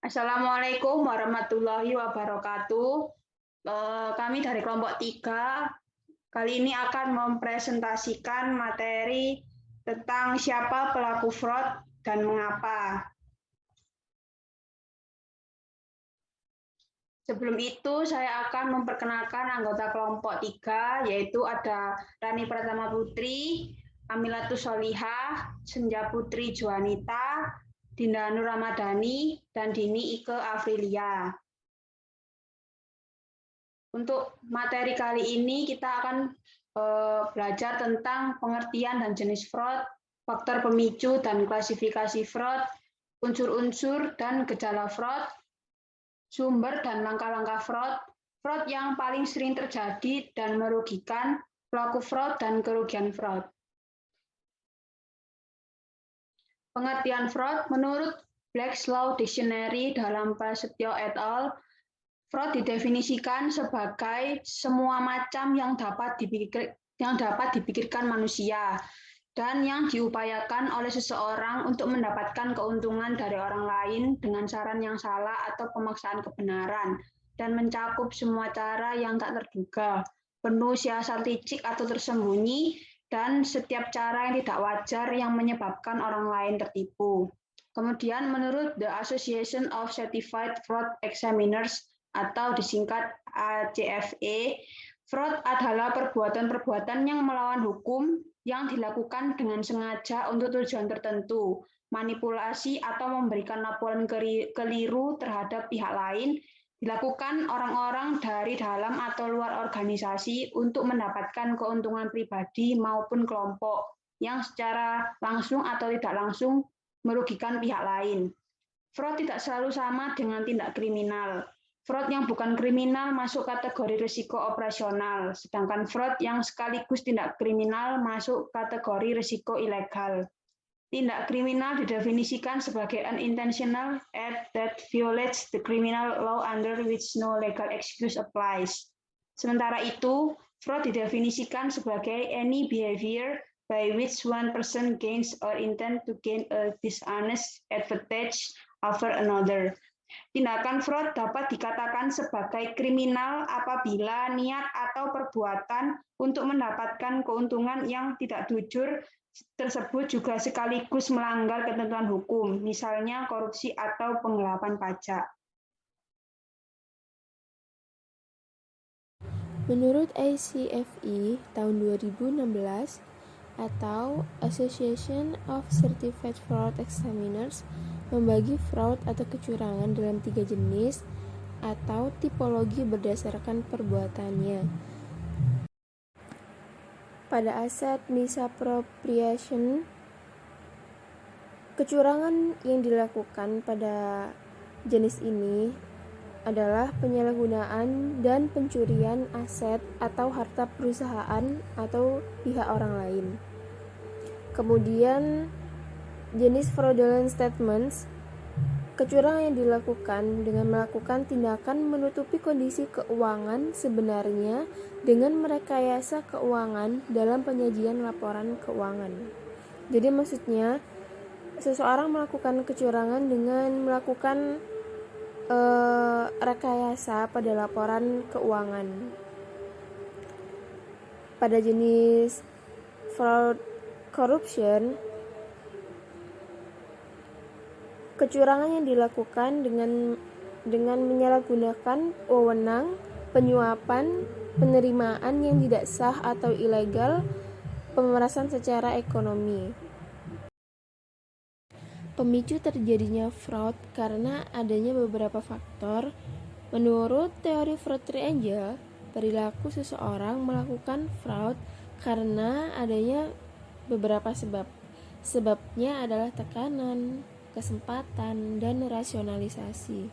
Assalamualaikum warahmatullahi wabarakatuh. Kami dari kelompok 3 kali ini akan mempresentasikan materi tentang siapa pelaku fraud dan mengapa. Sebelum itu, saya akan memperkenalkan anggota kelompok 3, yaitu ada Rani Pratama Putri, Amilatus Solihah, Senja Putri Juanita, Dinda Nur Ramadhani, dan Dini Ike Afrilia. Untuk materi kali ini kita akan belajar tentang pengertian dan jenis fraud, faktor pemicu dan klasifikasi fraud, unsur-unsur dan gejala fraud, sumber dan langkah-langkah fraud, fraud yang paling sering terjadi dan merugikan, pelaku fraud dan kerugian fraud. Pengertian fraud menurut Black's Law Dictionary dalam Prasetyo et al. Fraud didefinisikan sebagai semua macam yang dapat dipikirkan manusia dan yang diupayakan oleh seseorang untuk mendapatkan keuntungan dari orang lain dengan saran yang salah atau pemaksaan kebenaran dan mencakup semua cara yang tak terduga, penuh siasat licik atau tersembunyi, dan setiap cara yang tidak wajar yang menyebabkan orang lain tertipu. Kemudian menurut The Association of Certified Fraud Examiners atau disingkat ACFE, fraud adalah perbuatan-perbuatan yang melawan hukum yang dilakukan dengan sengaja untuk tujuan tertentu, manipulasi atau memberikan laporan keliru terhadap pihak lain, dilakukan orang-orang dari dalam atau luar organisasi untuk mendapatkan keuntungan pribadi maupun kelompok yang secara langsung atau tidak langsung merugikan pihak lain. Fraud tidak selalu sama dengan tindak kriminal. Fraud yang bukan kriminal masuk kategori risiko operasional, sedangkan fraud yang sekaligus tindak kriminal masuk kategori risiko ilegal. Tindak kriminal didefinisikan sebagai unintentional act that violates the criminal law under which no legal excuse applies. Sementara itu, fraud didefinisikan sebagai any behavior by which one person gains or intend to gain a dishonest advantage over another. Tindakan fraud dapat dikatakan sebagai kriminal apabila niat atau perbuatan untuk mendapatkan keuntungan yang tidak jujur tersebut juga sekaligus melanggar ketentuan hukum, misalnya korupsi atau penggelapan pajak. Menurut ACFE tahun 2016 atau Association of Certified Fraud Examiners membagi fraud atau kecurangan dalam 3 jenis atau tipologi berdasarkan perbuatannya. Pada aset misappropriation, kecurangan yang dilakukan pada jenis ini adalah penyalahgunaan dan pencurian aset atau harta perusahaan atau pihak orang lain. Kemudian jenis fraudulent statements, kecurangan yang dilakukan dengan melakukan tindakan menutupi kondisi keuangan sebenarnya dengan merekayasa keuangan dalam penyajian laporan keuangan. Jadi maksudnya seseorang melakukan kecurangan dengan melakukan rekayasa pada laporan keuangan. Pada jenis fraud corruption, kecurangan yang dilakukan dengan menyalahgunakan wewenang, penyuapan, penerimaan yang tidak sah atau ilegal, pemerasan secara ekonomi. Pemicu terjadinya fraud karena adanya beberapa faktor. Menurut teori fraud triangle, perilaku seseorang melakukan fraud karena adanya beberapa sebab. Sebabnya adalah tekanan, kesempatan, dan rasionalisasi.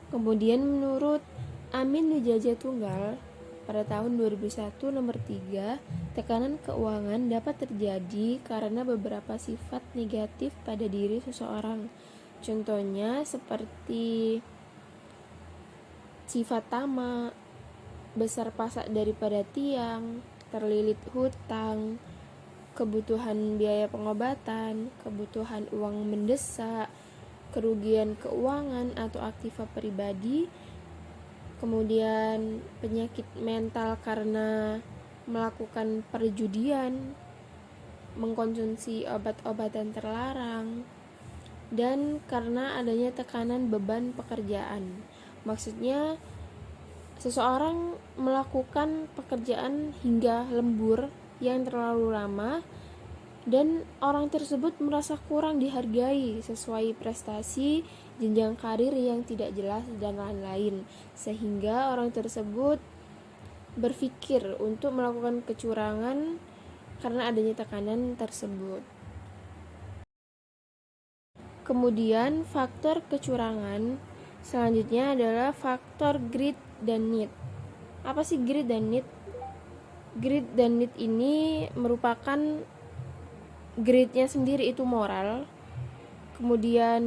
Kemudian menurut Amin Nujaja Tunggal pada tahun 2001 nomor 3, tekanan keuangan dapat terjadi karena beberapa sifat negatif pada diri seseorang. Contohnya seperti sifat tamak, besar pasak daripada tiang, terlilit hutang, kebutuhan biaya pengobatan, kebutuhan uang mendesak, kerugian keuangan atau aktiva pribadi, kemudian penyakit mental karena melakukan perjudian, mengkonsumsi obat-obatan terlarang, dan karena adanya tekanan beban pekerjaan. Maksudnya, seseorang melakukan pekerjaan hingga lembur yang terlalu lama dan orang tersebut merasa kurang dihargai sesuai prestasi, jenjang karir yang tidak jelas, dan lain-lain, sehingga orang tersebut berpikir untuk melakukan kecurangan karena adanya tekanan tersebut. Kemudian faktor kecurangan selanjutnya adalah faktor greed dan need. Apa sih greed dan need? Greed dan need ini merupakan, greednya sendiri itu moral, kemudian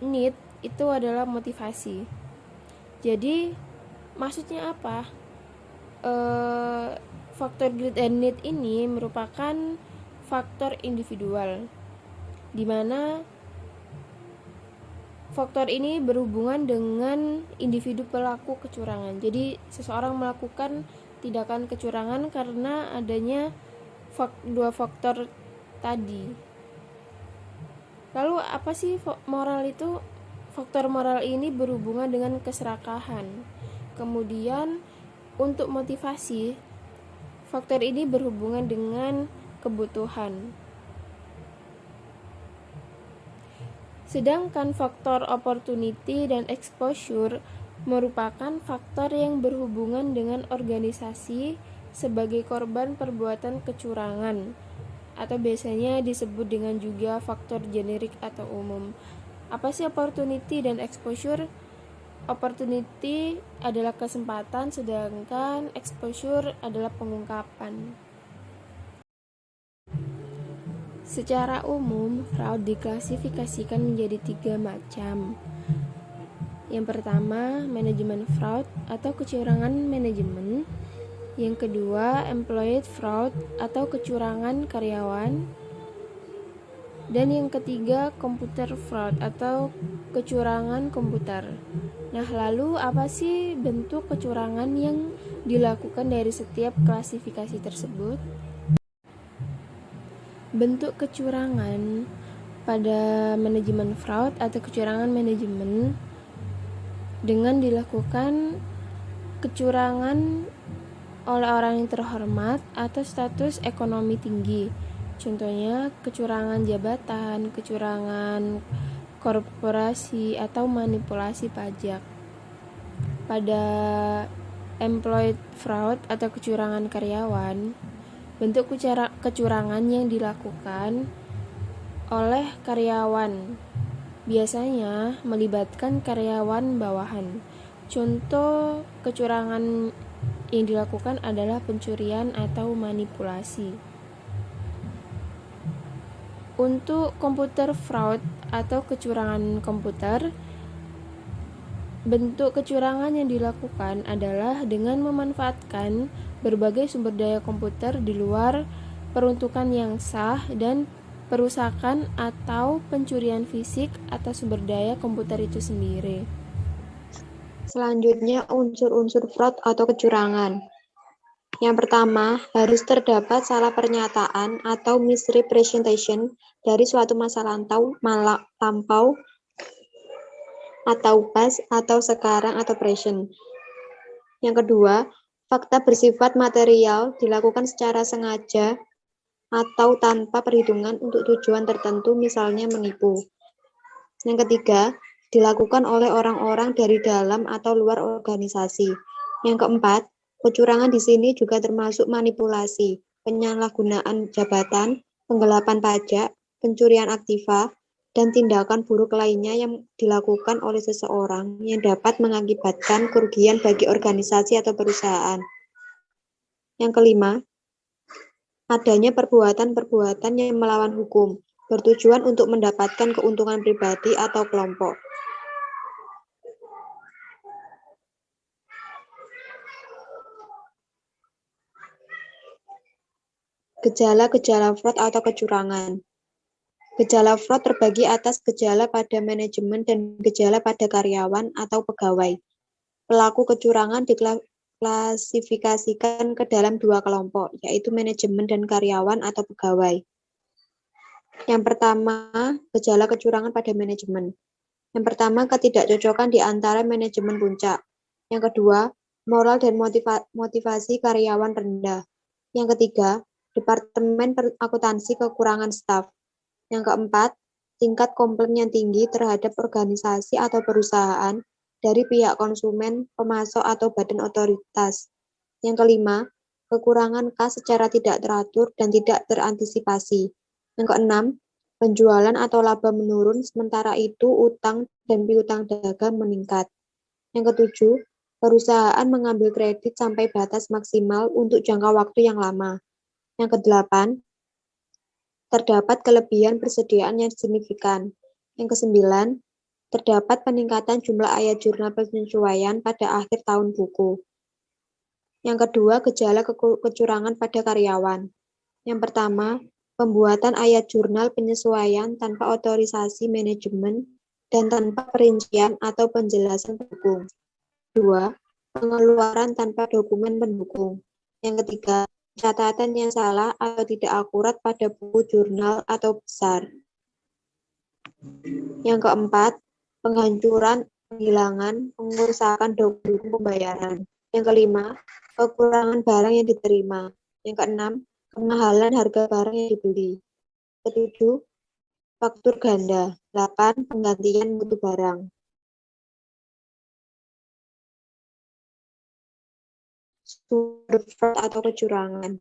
need itu adalah motivasi. Jadi maksudnya apa? Faktor greed and need ini merupakan faktor individual, di mana faktor ini berhubungan dengan individu pelaku kecurangan. Jadi seseorang melakukan tindakan kecurangan karena adanya dua faktor tadi. Lalu apa sih moral itu? Faktor moral ini berhubungan dengan keserakahan. Kemudian untuk motivasi, faktor ini berhubungan dengan kebutuhan. Sedangkan faktor opportunity dan exposure merupakan faktor yang berhubungan dengan organisasi sebagai korban perbuatan kecurangan, atau biasanya disebut dengan juga faktor generik atau umum. Apa sih opportunity dan exposure? Opportunity adalah kesempatan, sedangkan exposure adalah pengungkapan. Secara umum, fraud diklasifikasikan menjadi 3 macam. Yang pertama, manajemen fraud atau kecurangan manajemen. Yang kedua, employee fraud atau kecurangan karyawan. Dan yang ketiga, computer fraud atau kecurangan komputer. Nah, lalu apa sih bentuk kecurangan yang dilakukan dari setiap klasifikasi tersebut? Bentuk kecurangan pada manajemen fraud atau kecurangan manajemen dengan dilakukan kecurangan oleh orang yang terhormat atau status ekonomi tinggi. Contohnya kecurangan jabatan, kecurangan korporasi, atau manipulasi pajak. Pada employee fraud atau kecurangan karyawan, bentuk kecurangan yang dilakukan oleh karyawan biasanya melibatkan karyawan bawahan. Contoh kecurangan yang dilakukan adalah pencurian atau manipulasi. Untuk komputer fraud atau kecurangan komputer, bentuk kecurangan yang dilakukan adalah dengan memanfaatkan berbagai sumber daya komputer di luar peruntukan yang sah dan perusakan atau pencurian fisik atas sumber daya komputer itu sendiri. Selanjutnya, unsur-unsur fraud atau kecurangan. Yang pertama, harus terdapat salah pernyataan atau misrepresentation dari suatu masa lampau atau past atau sekarang atau present. Yang kedua, fakta bersifat material dilakukan secara sengaja atau tanpa perhitungan untuk tujuan tertentu, misalnya menipu. Yang ketiga, dilakukan oleh orang-orang dari dalam atau luar organisasi. Yang keempat, kecurangan di sini juga termasuk manipulasi, penyalahgunaan jabatan, penggelapan pajak, pencurian aktiva, dan tindakan buruk lainnya yang dilakukan oleh seseorang yang dapat mengakibatkan kerugian bagi organisasi atau perusahaan. Yang kelima, adanya perbuatan-perbuatan yang melawan hukum, bertujuan untuk mendapatkan keuntungan pribadi atau kelompok. Gejala-gejala fraud atau kecurangan. Gejala fraud terbagi atas gejala pada manajemen dan gejala pada karyawan atau pegawai. Pelaku kecurangan diklasifikasikan ke dalam dua kelompok, yaitu manajemen dan karyawan atau pegawai. Yang pertama, gejala kecurangan pada manajemen. Yang pertama, ketidakcocokan di antara manajemen puncak. Yang kedua, moral dan motivasi karyawan rendah. Yang ketiga, departemen akuntansi kekurangan staf. Yang keempat, tingkat komplain yang tinggi terhadap organisasi atau perusahaan dari pihak konsumen, pemasok, atau badan otoritas. Yang kelima, kekurangan kas secara tidak teratur dan tidak terantisipasi. Yang keenam, penjualan atau laba menurun, sementara itu utang dan piutang dagang meningkat. Yang ketujuh, perusahaan mengambil kredit sampai batas maksimal untuk jangka waktu yang lama. Yang kedelapan, terdapat kelebihan persediaan yang signifikan. Yang kesembilan, terdapat peningkatan jumlah ayat jurnal penyesuaian pada akhir tahun buku. Yang kedua, gejala kecurangan pada karyawan. Yang pertama, pembuatan ayat jurnal penyesuaian tanpa otorisasi manajemen dan tanpa perincian atau penjelasan pendukung. Kedua, pengeluaran tanpa dokumen pendukung. Yang ketiga, catatan yang salah atau tidak akurat pada buku jurnal atau besar. Yang keempat, penghancuran, penghilangan, pengerusakan dokumen pembayaran. Yang kelima, kekurangan barang yang diterima. Yang keenam, kemahalan harga barang yang dibeli. Ketujuh, faktur ganda. 8, penggantian mutu barang. Sumber fraud atau kecurangan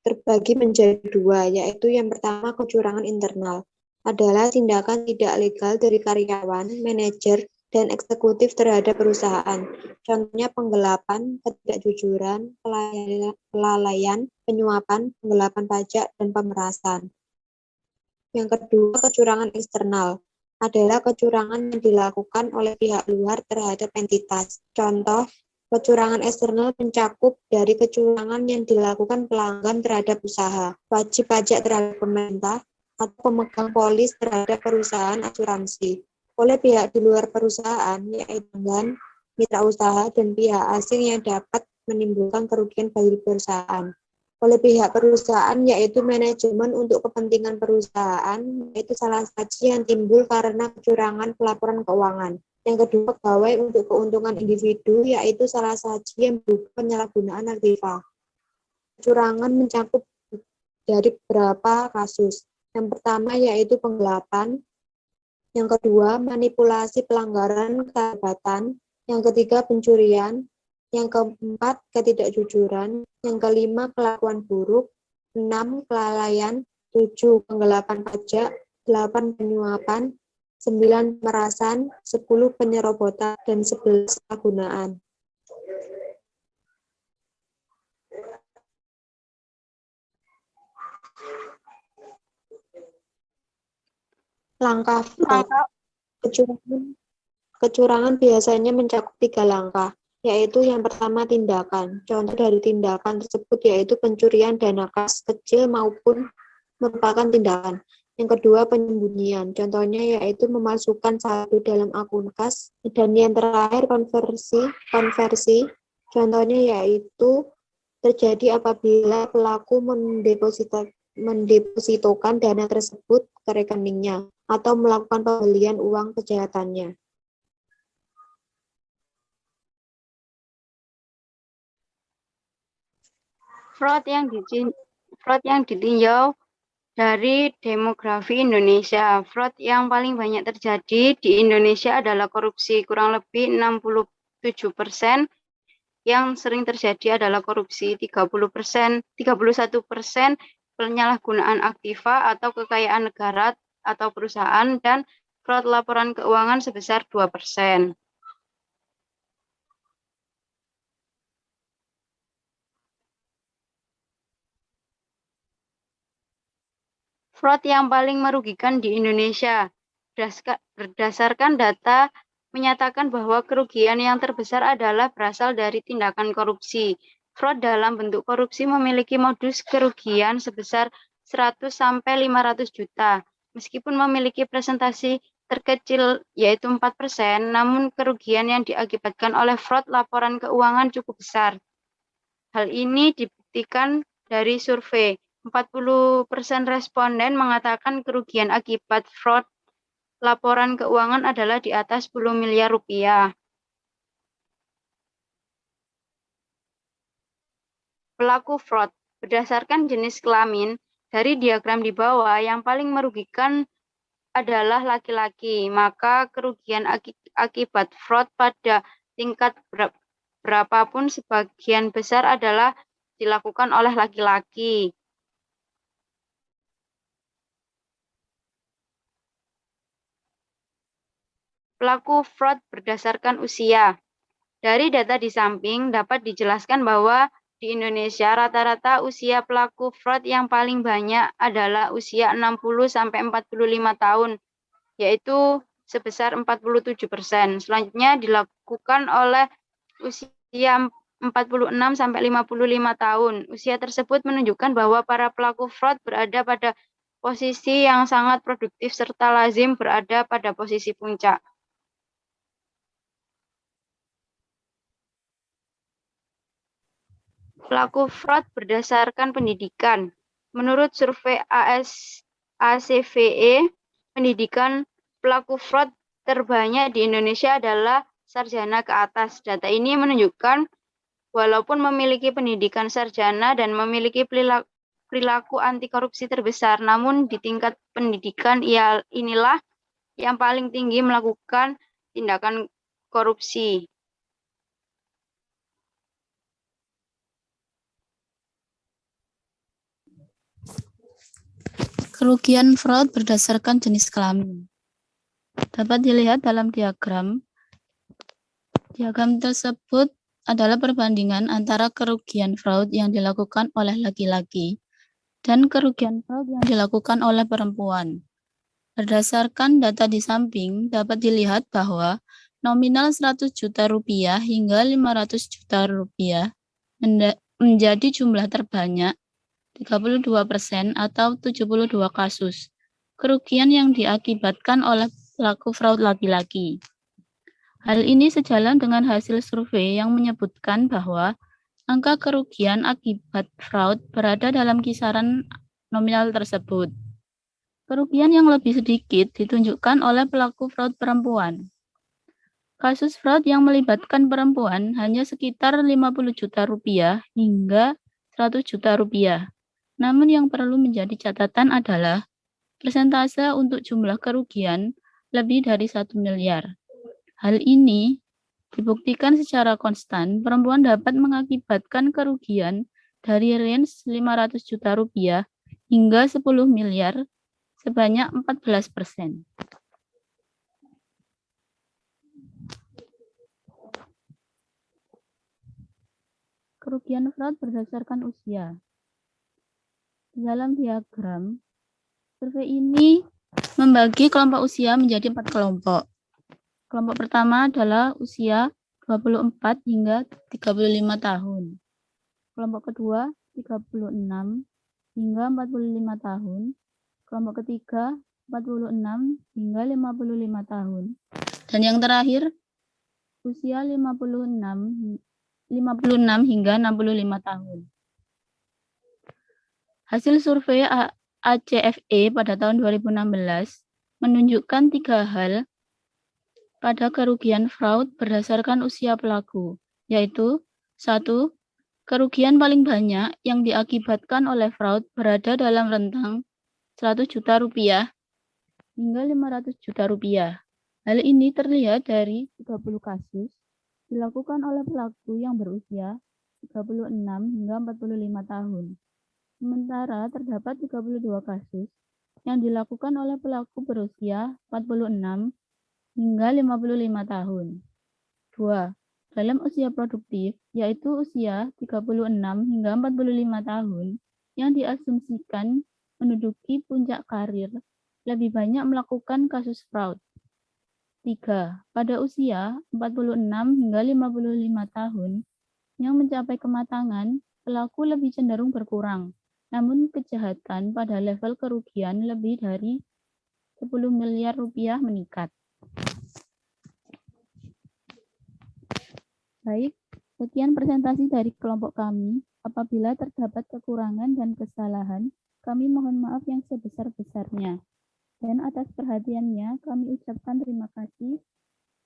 terbagi menjadi dua, yaitu yang pertama kecurangan internal, adalah tindakan tidak legal dari karyawan, manajer, dan eksekutif terhadap perusahaan. Contohnya penggelapan, ketidakjujuran, kelalaian, penyuapan, penggelapan pajak, dan pemerasan. Yang kedua, kecurangan eksternal, adalah kecurangan yang dilakukan oleh pihak luar terhadap entitas. Contoh, kecurangan eksternal mencakup dari kecurangan yang dilakukan pelanggan terhadap usaha, wajib pajak terhadap pemerintah, atau pemegang polis terhadap perusahaan asuransi, oleh pihak di luar perusahaan, yaitu pelanggan, mitra usaha, dan pihak asing yang dapat menimbulkan kerugian bagi perusahaan. Oleh pihak perusahaan, yaitu manajemen untuk kepentingan perusahaan, yaitu salah satu yang timbul karena kecurangan pelaporan keuangan. Yang kedua, pegawai untuk keuntungan individu, yaitu salah satu yang berupa penyalahgunaan aktiva. Kecurangan mencakup dari beberapa kasus. Yang pertama yaitu penggelapan. Yang kedua, manipulasi pelanggaran kejahatan. Yang ketiga, pencurian. Yang keempat, ketidakjujuran. Yang kelima, kelakuan buruk. 6, kelalaian. 7, penggelapan pajak. 8, penyuapan. 9, pemerasan, 10, penyerobotan, dan 11, penyalahgunaan. Langkah fraud. Kecurangan biasanya mencakup 3 langkah, yaitu yang pertama tindakan. Contoh dari tindakan tersebut yaitu pencurian dana kas kecil maupun merupakan tindakan. Yang kedua, penyembunyian. Contohnya yaitu memasukkan saldo dalam akun kas. Dan yang terakhir, konversi. Contohnya yaitu terjadi apabila pelaku mendepositokan dana tersebut ke rekeningnya atau melakukan pembelian uang kejahatannya. Fraud yang ditinjau dari demografi Indonesia. Fraud yang paling banyak terjadi di Indonesia adalah korupsi, kurang lebih 67%. Yang sering terjadi adalah korupsi, 30%, 31%, penyalahgunaan aktiva atau kekayaan negara atau perusahaan, dan fraud laporan keuangan sebesar 2%. Fraud yang paling merugikan di Indonesia. Berdasarkan data menyatakan bahwa kerugian yang terbesar adalah berasal dari tindakan korupsi. Fraud dalam bentuk korupsi memiliki modus kerugian sebesar 100 sampai 500 juta. Meskipun memiliki presentasi terkecil yaitu 4%, namun kerugian yang diakibatkan oleh fraud laporan keuangan cukup besar. Hal ini dibuktikan dari survei. 40% responden mengatakan kerugian akibat fraud laporan keuangan adalah di atas 10 miliar rupiah. Pelaku fraud berdasarkan jenis kelamin, dari diagram di bawah yang paling merugikan adalah laki-laki, maka kerugian akibat fraud pada tingkat berapapun sebagian besar adalah dilakukan oleh laki-laki. Pelaku fraud berdasarkan usia. Dari data di samping dapat dijelaskan bahwa di Indonesia rata-rata usia pelaku fraud yang paling banyak adalah usia 60-45 tahun, yaitu sebesar 47%. Selanjutnya dilakukan oleh usia 46-55 tahun. Usia tersebut menunjukkan bahwa para pelaku fraud berada pada posisi yang sangat produktif serta lazim berada pada posisi puncak. Pelaku fraud berdasarkan pendidikan. Menurut survei ACVE, pendidikan pelaku fraud terbanyak di Indonesia adalah sarjana ke atas. Data ini menunjukkan walaupun memiliki pendidikan sarjana dan memiliki perilaku anti korupsi terbesar, namun di tingkat pendidikan inilah yang paling tinggi melakukan tindakan korupsi. Kerugian fraud berdasarkan jenis kelamin. Dapat dilihat dalam diagram. Diagram tersebut adalah perbandingan antara kerugian fraud yang dilakukan oleh laki-laki dan kerugian fraud yang dilakukan oleh perempuan. Berdasarkan data di samping, dapat dilihat bahwa nominal 100 juta rupiah hingga 500 juta rupiah menjadi jumlah terbanyak 32% atau 72 kasus kerugian yang diakibatkan oleh pelaku fraud laki-laki. Hal ini sejalan dengan hasil survei yang menyebutkan bahwa angka kerugian akibat fraud berada dalam kisaran nominal tersebut. Kerugian yang lebih sedikit ditunjukkan oleh pelaku fraud perempuan. Kasus fraud yang melibatkan perempuan hanya sekitar 50 juta rupiah hingga 100 juta rupiah. Namun yang perlu menjadi catatan adalah persentase untuk jumlah kerugian lebih dari 1 miliar. Hal ini dibuktikan secara konstan perempuan dapat mengakibatkan kerugian dari range 500 juta rupiah hingga 10 miliar sebanyak 14%. Kerugian fraud berdasarkan usia. Di dalam diagram, survei ini membagi kelompok usia menjadi 4 kelompok. Kelompok pertama adalah usia 24 hingga 35 tahun. Kelompok kedua 36 hingga 45 tahun. Kelompok ketiga 46 hingga 55 tahun. Dan yang terakhir usia 56 hingga 65 tahun. Hasil survei ACVE pada tahun 2016 menunjukkan 3 hal pada kerugian fraud berdasarkan usia pelaku, yaitu 1. Kerugian paling banyak yang diakibatkan oleh fraud berada dalam rentang 100 juta rupiah hingga 500 juta rupiah. Hal ini terlihat dari 30 kasus dilakukan oleh pelaku yang berusia 36 hingga 45 tahun. Sementara terdapat 32 kasus yang dilakukan oleh pelaku berusia 46 hingga 55 tahun. 2. Dalam usia produktif, yaitu usia 36 hingga 45 tahun, yang diasumsikan menduduki puncak karir, lebih banyak melakukan kasus fraud. 3. Pada usia 46 hingga 55 tahun, yang mencapai kematangan, pelaku lebih cenderung berkurang. Namun kejahatan pada level kerugian lebih dari 10 miliar rupiah meningkat. Baik, sekian presentasi dari kelompok kami. Apabila terdapat kekurangan dan kesalahan, kami mohon maaf yang sebesar-besarnya. Dan atas perhatiannya, kami ucapkan terima kasih.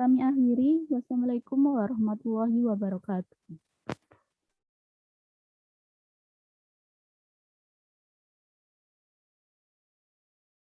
Kami akhiri. Wassalamualaikum warahmatullahi wabarakatuh.